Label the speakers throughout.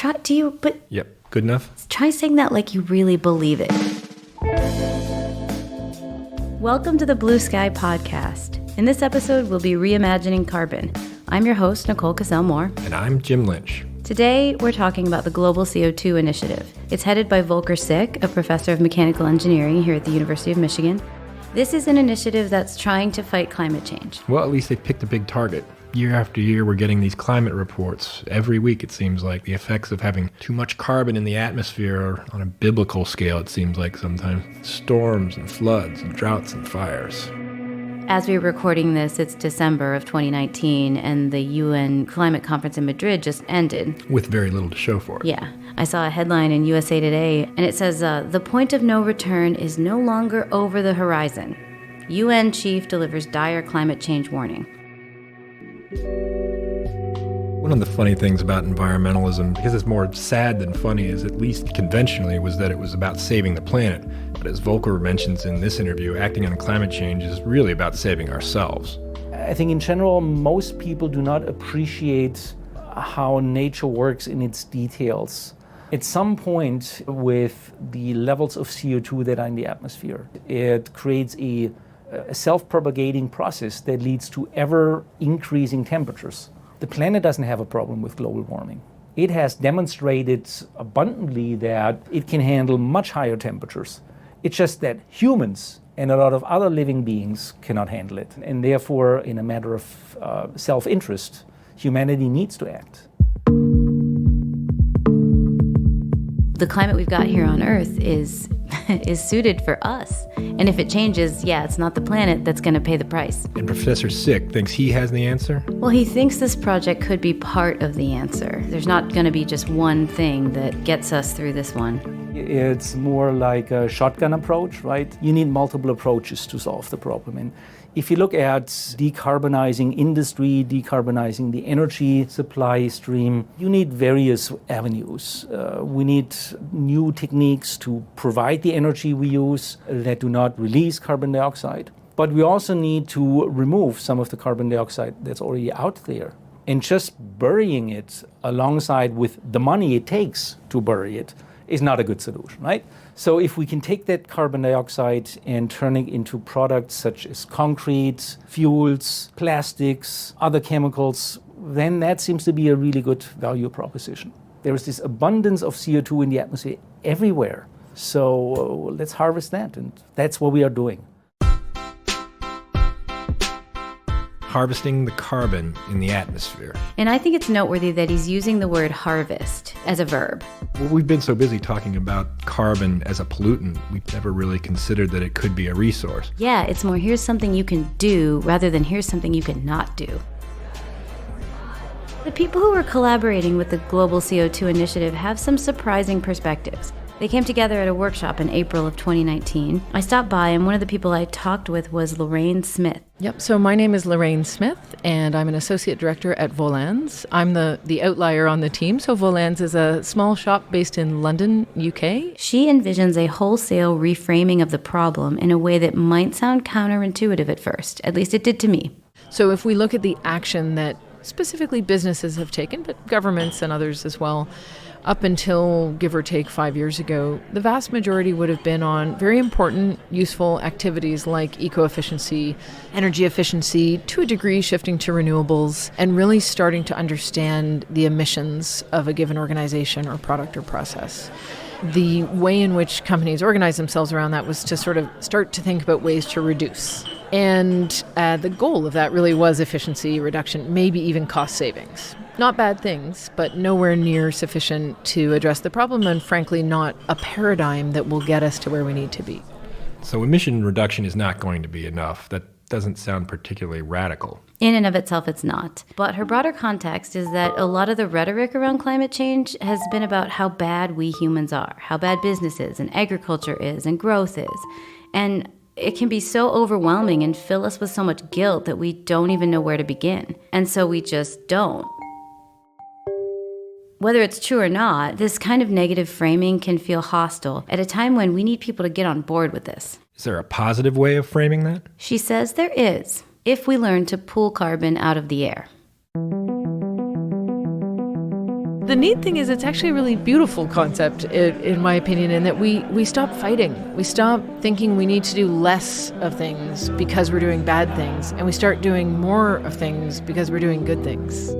Speaker 1: Yep, good enough?
Speaker 2: Try saying that like you really believe it. Welcome to the Blue Sky Podcast. In this episode, we'll be reimagining carbon. I'm your host, Nicole Cassell-Moore.
Speaker 1: And I'm Jim Lynch.
Speaker 2: Today, we're talking about the Global CO2 Initiative. It's headed by Volker Sick, a professor of mechanical engineering here at the University of Michigan. This is an initiative that's trying to fight climate change.
Speaker 1: Well, at least they picked a big target. Year after year, we're getting these climate reports. Every week, it seems like, the effects of having too much carbon in the atmosphere are on a biblical scale, it seems like sometimes. Storms and floods and droughts and fires.
Speaker 2: As we're recording this, it's December of 2019, and the UN climate conference in Madrid just ended.
Speaker 1: With very little to show for it.
Speaker 2: Yeah. I saw a headline in USA Today, and it says, the point of no return is no longer over the horizon. UN chief delivers dire climate change warning.
Speaker 1: One of the funny things about environmentalism, because it's more sad than funny, is at least conventionally, was that it was about saving the planet. But as Volker mentions in this interview, acting on climate change is really about saving ourselves.
Speaker 3: I think in general, most people do not appreciate how nature works in its details. At some point with the levels of CO2 that are in the atmosphere, it creates a self-propagating process that leads to ever-increasing temperatures. The planet doesn't have a problem with global warming. It has demonstrated abundantly that it can handle much higher temperatures. It's just that humans and a lot of other living beings cannot handle it. And therefore, in a matter of self-interest, humanity needs to act.
Speaker 2: The climate we've got here on Earth is suited for us. And if it changes, it's not the planet that's going to pay the price.
Speaker 1: And Professor Sick thinks he has the answer?
Speaker 2: Well, he thinks this project could be part of the answer. There's not going to be just one thing that gets us through this one.
Speaker 3: It's more like a shotgun approach, right? You need multiple approaches to solve the problem. And if you look at decarbonizing industry, decarbonizing the energy supply stream, you need various avenues. We need new techniques to provide the energy we use that do not release carbon dioxide. But we also need to remove some of the carbon dioxide that's already out there. And just burying it alongside with the money it takes to bury it is not a good solution, right? So if we can take that carbon dioxide and turn it into products such as concrete, fuels, plastics, other chemicals, then that seems to be a really good value proposition. There is this abundance of CO2 in the atmosphere everywhere. So let's harvest that, and that's what we are doing.
Speaker 1: Harvesting the carbon in the atmosphere.
Speaker 2: And I think it's noteworthy that he's using the word harvest as a verb.
Speaker 1: Well, we've been so busy talking about carbon as a pollutant, we've never really considered that it could be a resource.
Speaker 2: Yeah, it's more here's something you can do rather than here's something you can not do. The people who were collaborating with the Global CO2 Initiative have some surprising perspectives. They came together at a workshop in April of 2019. I stopped by, and one of the people I talked with was Lorraine Smith.
Speaker 4: Yep, so my name is Lorraine Smith, and I'm an associate director at Volans. I'm the outlier on the team, so Volans is a small shop based in London, UK.
Speaker 2: She envisions a wholesale reframing of the problem in a way that might sound counterintuitive at first. At least it did to me.
Speaker 4: So if we look at the action that specifically businesses have taken, but governments and others as well, up until, give or take, 5 years ago, the vast majority would have been on very important, useful activities like eco-efficiency, energy efficiency, to a degree shifting to renewables, and really starting to understand the emissions of a given organization or product or process. The way in which companies organize themselves around that was to sort of start to think about ways to reduce. And the goal of that really was efficiency reduction, maybe even cost savings. Not bad things, but nowhere near sufficient to address the problem, and frankly not a paradigm that will get us to where we need to be.
Speaker 1: So emission reduction is not going to be enough. That doesn't sound particularly radical.
Speaker 2: In and of itself, it's not. But her broader context is that a lot of the rhetoric around climate change has been about how bad we humans are, how bad business is, and agriculture is, and growth is. And it can be so overwhelming and fill us with so much guilt that we don't even know where to begin. And so we just don't. Whether it's true or not, this kind of negative framing can feel hostile at a time when we need people to get on board with this.
Speaker 1: Is there a positive way of framing that?
Speaker 2: She says there is, if we learn to pull carbon out of the air.
Speaker 4: The The neat thing is it's actually a really beautiful concept, in my opinion, in that we stop fighting. We stop thinking we need to do less of things because we're doing bad things, and we start doing more of things because we're doing good things.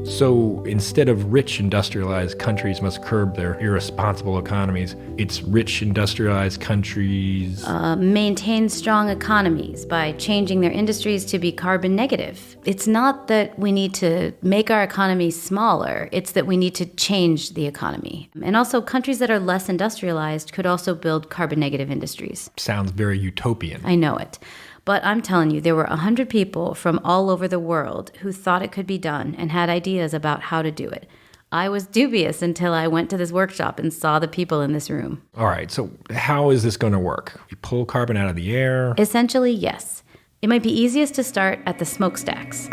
Speaker 1: So instead of rich industrialized countries must curb their irresponsible economies, it's rich industrialized countries
Speaker 2: maintain strong economies by changing their industries to be carbon negative. It's not that we need to make our economy smaller, it's that we need to change the economy. And also, countries that are less industrialized could also build carbon negative industries.
Speaker 1: Sounds very utopian.
Speaker 2: I know it. But I'm telling you, there were 100 people from all over the world who thought it could be done and had ideas about how to do it. I was dubious until I went to this workshop and saw the people in this room.
Speaker 1: All right, so how is this going to work? We pull carbon out of the air?
Speaker 2: Essentially, yes. It might be easiest to start at the smokestacks.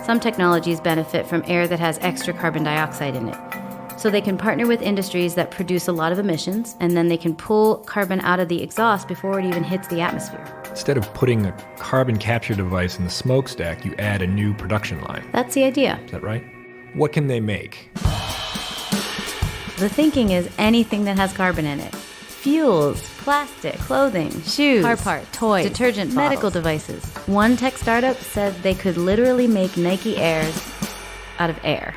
Speaker 2: Some technologies benefit from air that has extra carbon dioxide in it. So they can partner with industries that produce a lot of emissions, and then they can pull carbon out of the exhaust before it even hits the atmosphere.
Speaker 1: Instead of putting a carbon capture device in the smokestack, you add a new production line.
Speaker 2: That's the idea.
Speaker 1: Is that right? What can they make?
Speaker 2: The thinking is anything that has carbon in it. Fuels, plastic, clothing, shoes, car parts, toys, detergent, medical devices. One tech startup said they could literally make Nike Airs out of air.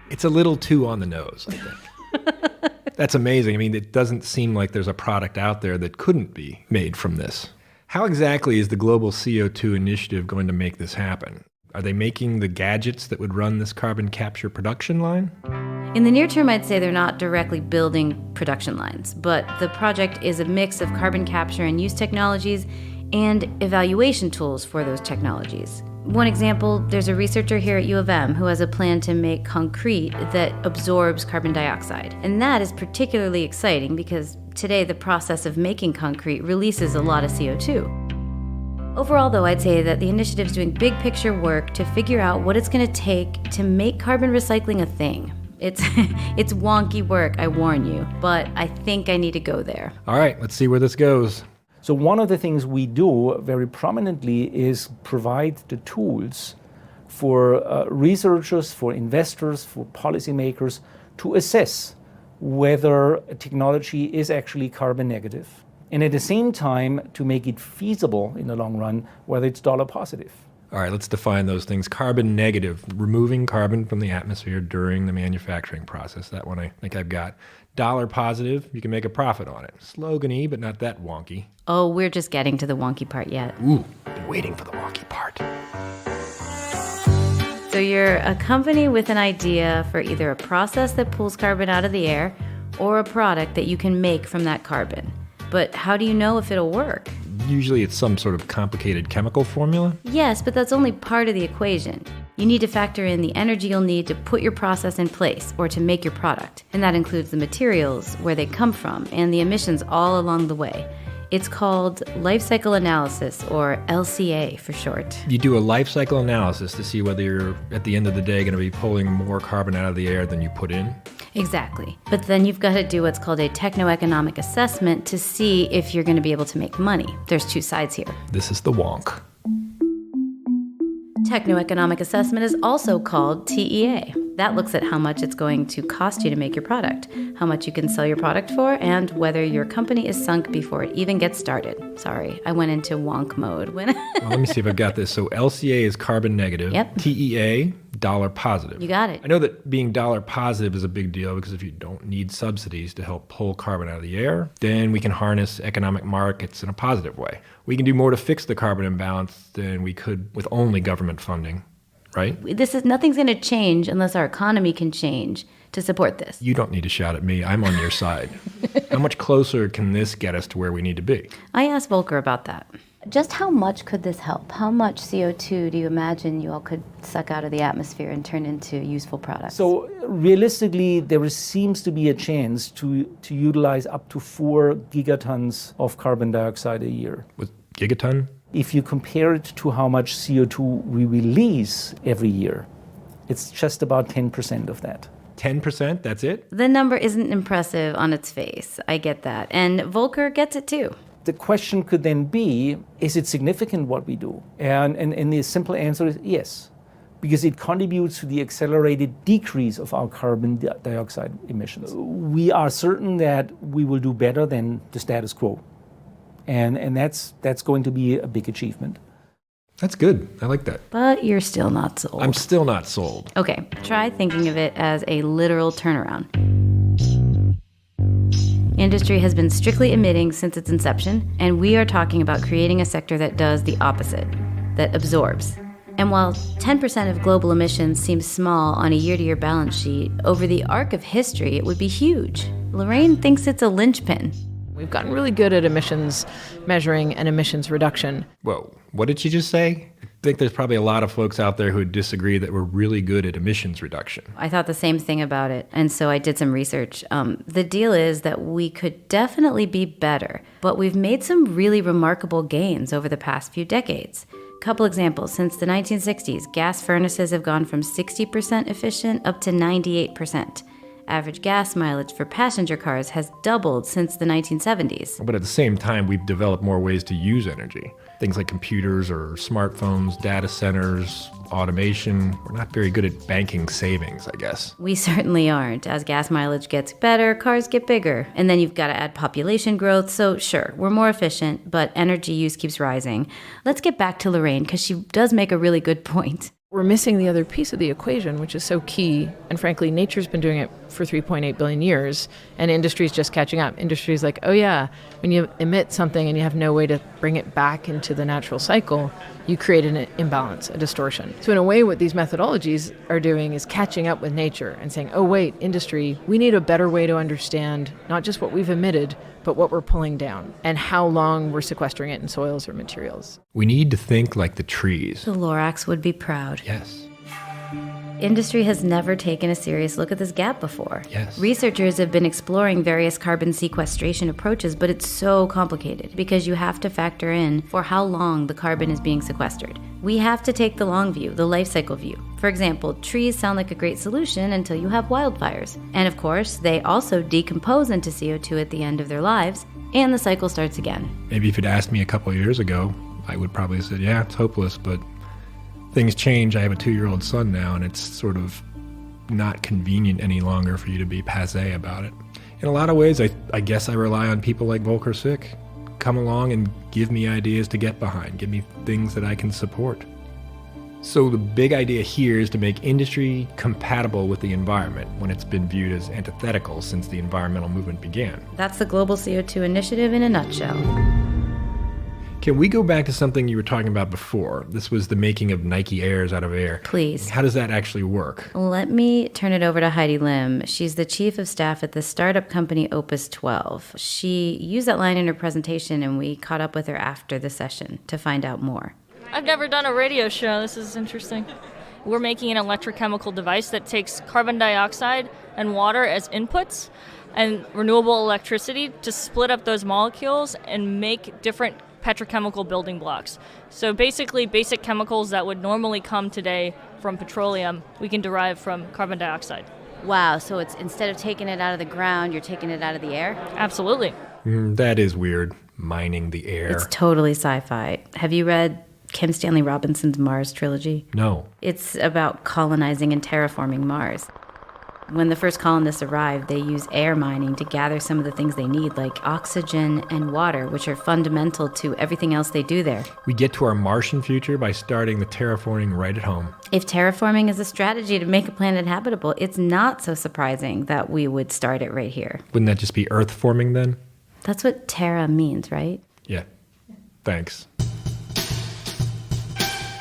Speaker 1: It's a little too on the nose, I think. That's amazing. I mean, it doesn't seem like there's a product out there that couldn't be made from this. How exactly is the Global CO2 Initiative going to make this happen? Are they making the gadgets that would run this carbon capture production line?
Speaker 2: In the near term, I'd say they're not directly building production lines, but the project is a mix of carbon capture and use technologies and evaluation tools for those technologies. One example, there's a researcher here at U of M who has a plan to make concrete that absorbs carbon dioxide. And that is particularly exciting because today the process of making concrete releases a lot of CO2. Overall, though, I'd say that the initiative's doing big picture work to figure out what it's going to take to make carbon recycling a thing. It's wonky work, I warn you, but I think I need to go there.
Speaker 1: All right, let's see where this goes.
Speaker 3: So one of the things we do very prominently is provide the tools for researchers, for investors, for policymakers to assess whether a technology is actually carbon negative. And at the same time, to make it feasible in the long run, whether it's dollar positive.
Speaker 1: All right, let's define those things. Carbon negative, removing carbon from the atmosphere during the manufacturing process. That one I think I've got. Dollar positive, you can make a profit on it. Slogan-y, but not that wonky.
Speaker 2: Oh, we're just getting to the wonky part yet.
Speaker 1: Ooh, been waiting for the wonky part.
Speaker 2: So you're a company with an idea for either a process that pulls carbon out of the air or a product that you can make from that carbon. But how do you know if it'll work?
Speaker 1: Usually it's some sort of complicated chemical formula.
Speaker 2: Yes, but that's only part of the equation. You need to factor in the energy you'll need to put your process in place or to make your product. And that includes the materials, where they come from, and the emissions all along the way. It's called life cycle analysis, or LCA for short.
Speaker 1: You do a life cycle analysis to see whether you're, at the end of the day, going to be pulling more carbon out of the air than you put in.
Speaker 2: Exactly. But then you've got to do what's called a Technoeconomic Assessment to see if you're going to be able to make money. There's two sides here.
Speaker 1: This is the wonk.
Speaker 2: Technoeconomic Assessment is also called TEA. That looks at how much it's going to cost you to make your product, how much you can sell your product for, and whether your company is sunk before it even gets started. Sorry, I went into wonk mode when...
Speaker 1: Well, let me see if I've got this. So LCA is carbon negative.
Speaker 2: Yep.
Speaker 1: TEA, dollar positive.
Speaker 2: You got it.
Speaker 1: I know that being dollar positive is a big deal because if you don't need subsidies to help pull carbon out of the air, then we can harness economic markets in a positive way. We can do more to fix the carbon imbalance than we could with only government funding, right?
Speaker 2: Nothing's going to change unless our economy can change to support this.
Speaker 1: You don't need to shout at me. I'm on your side. How much closer can this get us to where we need to be?
Speaker 2: I asked Volker about that. Just how much could this help? How much CO2 do you imagine you all could suck out of the atmosphere and turn into useful products?
Speaker 3: So realistically, there seems to be a chance to utilize up to 4 gigatons of carbon dioxide a year.
Speaker 1: With gigaton?
Speaker 3: If you compare it to how much CO2 we release every year, it's just about 10% of that.
Speaker 1: 10%? That's it?
Speaker 2: The number isn't impressive on its face. I get that. And Volker gets it too.
Speaker 3: The question could then be, is it significant what we do? And the simple answer is yes. because it contributes to the accelerated decrease of our carbon dioxide emissions. We are certain that we will do better than the status quo. And that's going to be a big achievement.
Speaker 1: That's good. I like that.
Speaker 2: But you're still not sold.
Speaker 1: I'm still not sold.
Speaker 2: Okay, try thinking of it as a literal turnaround. Industry has been strictly emitting since its inception, and we are talking about creating a sector that does the opposite, that absorbs. And while 10% of global emissions seems small on a year-to-year balance sheet, over the arc of history, it would be huge. Lorraine thinks it's a linchpin.
Speaker 4: We've gotten really good at emissions measuring and emissions reduction.
Speaker 1: Whoa, what did she just say? I think there's probably a lot of folks out there who would disagree that we're really good at emissions reduction.
Speaker 2: I thought the same thing about it, and so I did some research. The deal is that we could definitely be better, but we've made some really remarkable gains over the past few decades. Couple examples. Since the 1960s, gas furnaces have gone from 60% efficient up to 98%. Average gas mileage for passenger cars has doubled since the 1970s.
Speaker 1: But at the same time, we've developed more ways to use energy. Things like computers or smartphones, data centers, automation. We're not very good at banking savings, I guess.
Speaker 2: We certainly aren't. As gas mileage gets better, cars get bigger. And then you've got to add population growth. So sure, we're more efficient, but energy use keeps rising. Let's get back to Lorraine, because she does make a really good point.
Speaker 4: We're missing the other piece of the equation, which is so key. And frankly, nature's been doing it for 3.8 billion years, and industry's just catching up. Industry's like, oh yeah, when you emit something and you have no way to bring it back into the natural cycle, you create an imbalance, a distortion. So in a way, what these methodologies are doing is catching up with nature and saying, oh wait, industry, we need a better way to understand not just what we've emitted, but what we're pulling down and how long we're sequestering it in soils or materials.
Speaker 1: We need to think like the trees.
Speaker 2: The Lorax would be proud.
Speaker 1: Yes.
Speaker 2: Industry has never taken a serious look at this gap before.
Speaker 1: Yes.
Speaker 2: Researchers have been exploring various carbon sequestration approaches, but it's so complicated because you have to factor in for how long the carbon is being sequestered. We have to take the long view, the life cycle view. For example, trees sound like a great solution until you have wildfires. And of course, they also decompose into CO2 at the end of their lives, and the cycle starts again.
Speaker 1: Maybe if you'd asked me a couple of years ago, I would probably have said, yeah, it's hopeless, but things change. I have a 2-year-old son now, and it's sort of not convenient any longer for you to be passé about it. In a lot of ways, I guess I rely on people like Volker Sick. Come along and give me ideas to get behind, give me things that I can support. So the big idea here is to make industry compatible with the environment when it's been viewed as antithetical since the environmental movement began.
Speaker 2: That's the Global CO2 Initiative in a nutshell.
Speaker 1: Can we go back to something you were talking about before? This was the making of Nike Airs out of air.
Speaker 2: Please.
Speaker 1: How does that actually work?
Speaker 2: Let me turn it over to Heidi Lim. She's the chief of staff at the startup company Opus 12. She used that line in her presentation, and we caught up with her after the session to find out more.
Speaker 5: I've never done a radio show. This is interesting. We're making an electrochemical device that takes carbon dioxide and water as inputs and renewable electricity to split up those molecules and make different petrochemical building blocks. So basically, basic chemicals that would normally come today from petroleum, we can derive from carbon dioxide.
Speaker 2: Wow, so it's instead of taking it out of the ground, you're taking it out of the air?
Speaker 5: Absolutely.
Speaker 1: That is weird, mining the air.
Speaker 2: It's totally sci-fi. Have you read Kim Stanley Robinson's Mars trilogy?
Speaker 1: No.
Speaker 2: It's about colonizing and terraforming Mars. When the first colonists arrived, they used air mining to gather some of the things they need, like oxygen and water, which are fundamental to everything else they do there.
Speaker 1: We get to our Martian future by starting the terraforming right at home.
Speaker 2: If terraforming is a strategy to make a planet habitable, it's not so surprising that we would start it right here.
Speaker 1: Wouldn't that just be Earth forming then?
Speaker 2: That's what terra means, right?
Speaker 1: Yeah. Thanks.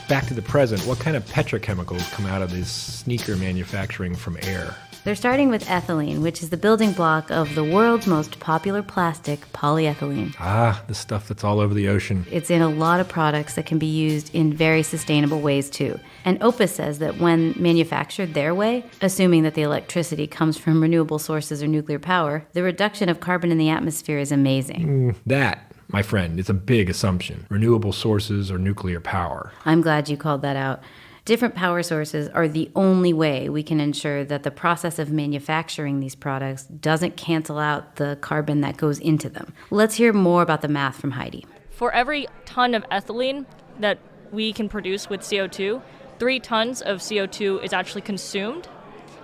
Speaker 1: Back to the present, what kind of petrochemicals come out of this sneaker manufacturing from air?
Speaker 2: They're starting with ethylene, which is the building block of the world's most popular plastic, polyethylene.
Speaker 1: Ah, the stuff that's all over the ocean.
Speaker 2: It's in a lot of products that can be used in very sustainable ways, too. And Opus says that when manufactured their way, assuming that the electricity comes from renewable sources or nuclear power, the reduction of carbon in the atmosphere is amazing.
Speaker 1: That, my friend, is a big assumption. Renewable sources or nuclear power.
Speaker 2: I'm glad you called that out. Different power sources are the only way we can ensure that the process of manufacturing these products doesn't cancel out the carbon that goes into them. Let's hear more about the math from Heidi.
Speaker 5: For every ton of ethylene that we can produce with CO2, 3 tons of CO2 is actually consumed,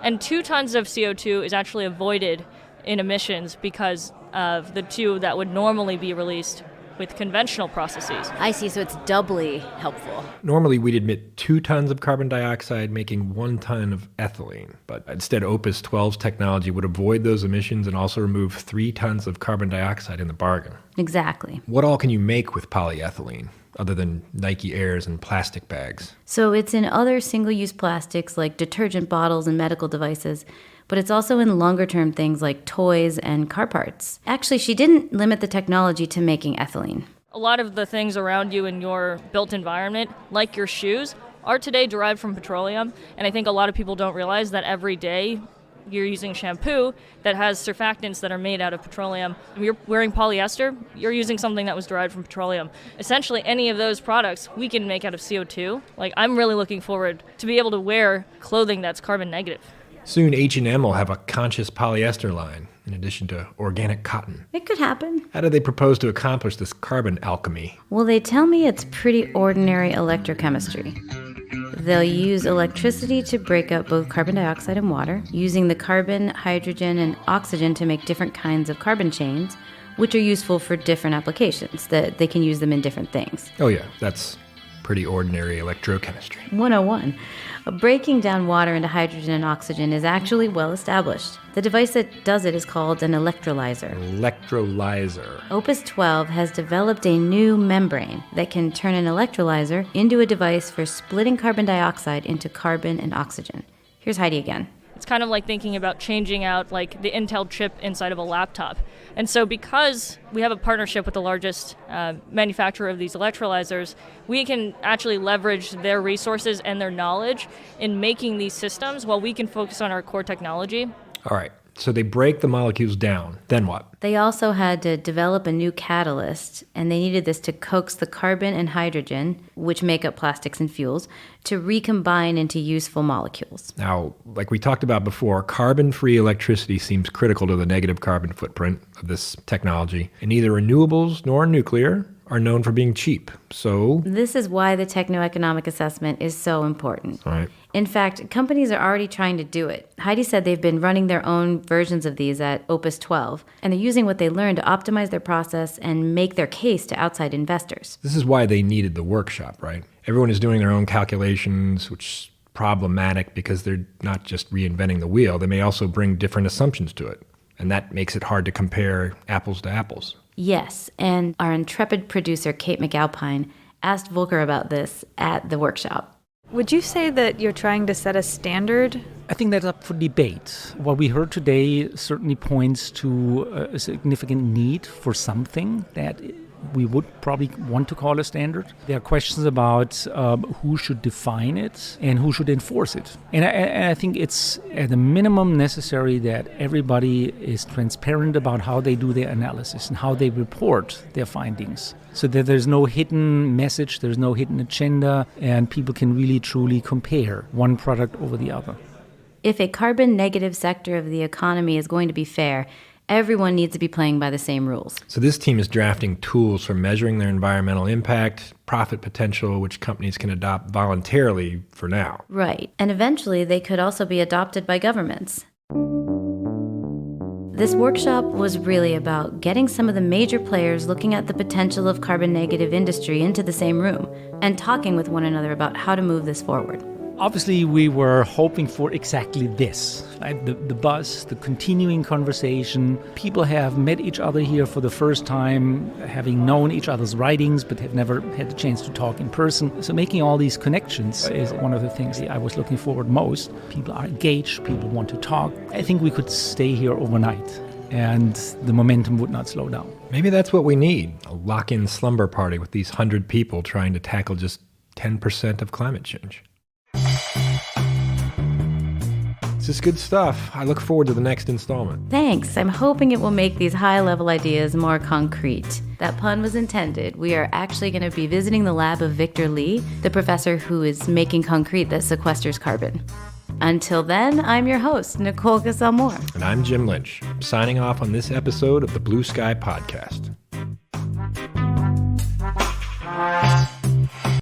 Speaker 5: and 2 tons of CO2 is actually avoided in emissions because of the 2 that would normally be released with conventional processes.
Speaker 2: I see, so it's doubly helpful.
Speaker 1: Normally, we'd emit 2 tons of carbon dioxide, making 1 ton of ethylene. But instead, Opus 12's technology would avoid those emissions and also remove 3 tons of carbon dioxide in the bargain.
Speaker 2: Exactly.
Speaker 1: What all can you make with polyethylene, other than Nike Airs and plastic bags?
Speaker 2: So it's in other single-use plastics like detergent bottles and medical devices, but it's also in longer-term things like toys and car parts. Actually, she didn't limit the technology to making ethylene.
Speaker 5: A lot of the things around you in your built environment, like your shoes, are today derived from petroleum. And I think a lot of people don't realize that every day you're using shampoo that has surfactants that are made out of petroleum. If you're wearing polyester, you're using something that was derived from petroleum. Essentially, any of those products we can make out of CO2. Like, I'm really looking forward to be able to wear clothing that's carbon negative.
Speaker 1: Soon, H&M will have a conscious polyester line, in addition to organic cotton.
Speaker 2: It could happen.
Speaker 1: How do they propose to accomplish this carbon alchemy?
Speaker 2: Well, they tell me it's pretty ordinary electrochemistry. They'll use electricity to break up both carbon dioxide and water, using the carbon, hydrogen, and oxygen to make different kinds of carbon chains, which are useful for different applications, that they can use them in different things.
Speaker 1: Oh yeah, that's pretty ordinary electrochemistry.
Speaker 2: 101. Breaking down water into hydrogen and oxygen is actually well established. The device that does it is called an electrolyzer.
Speaker 1: Electrolyzer.
Speaker 2: Opus 12 has developed a new membrane that can turn an electrolyzer into a device for splitting carbon dioxide into carbon and oxygen. Here's Heidi again.
Speaker 5: It's kind of like thinking about changing out like the Intel chip inside of a laptop. And so because we have a partnership with the largest manufacturer of these electrolyzers, we can actually leverage their resources and their knowledge in making these systems while we can focus on our core technology.
Speaker 1: All right, so they break the molecules down. Then what?
Speaker 2: They also had to develop a new catalyst, and they needed this to coax the carbon and hydrogen, which make up plastics and fuels, to recombine into useful molecules.
Speaker 1: Now, like we talked about before, carbon-free electricity seems critical to the negative carbon footprint of this technology, and neither renewables nor nuclear are known for being cheap. So
Speaker 2: this is why the Technoeconomic Assessment is so important.
Speaker 1: all right.
Speaker 2: In fact, companies are already trying to do it. Heidi said they've been running their own versions of these at Opus 12, and they're using what they learned to optimize their process and make their case to outside investors.
Speaker 1: This is why they needed the workshop, right? Everyone is doing their own calculations, which is problematic because they're not just reinventing the wheel. They may also bring different assumptions to it, and that makes it hard to compare apples to apples.
Speaker 2: Yes, and our intrepid producer, Kate McAlpine, asked Volker about this at the workshop.
Speaker 6: Would you say that you're trying to set a standard?
Speaker 3: I think that's up for debate. What we heard today certainly points to a significant need for something that we would probably want to call a standard. There are questions about who should define it and who should enforce it. And I think it's at a minimum necessary that everybody is transparent about how they do their analysis and how they report their findings, so that there's no hidden message, there's no hidden agenda, and people can really truly compare one product over the other.
Speaker 2: If a carbon negative sector of the economy is going to be fair, everyone needs to be playing by the same rules.
Speaker 1: So this team is drafting tools for measuring their environmental impact, profit potential, which companies can adopt voluntarily for now.
Speaker 2: Right. And eventually they could also be adopted by governments. This workshop was really about getting some of the major players looking at the potential of carbon negative industry into the same room and talking with one another about how to move this forward.
Speaker 3: Obviously, we were hoping for exactly this, right? The buzz, the continuing conversation. People have met each other here for the first time, having known each other's writings, but have never had the chance to talk in person. So making all these connections is one of the things I was looking forward most. People are engaged, people want to talk. I think we could stay here overnight, and the momentum would not slow down.
Speaker 1: Maybe that's what we need, a lock-in slumber party with these 100 people trying to tackle just 10% of climate change. This is good stuff. I look forward to the next installment.
Speaker 2: Thanks. I'm hoping it will make these high-level ideas more concrete. That pun was intended. We are actually going to be visiting the lab of Victor Lee, the professor who is making concrete that sequesters carbon. Until then, I'm your host, Nicole Cassell-Moore.
Speaker 1: And I'm Jim Lynch, signing off on this episode of the Blue Sky Podcast.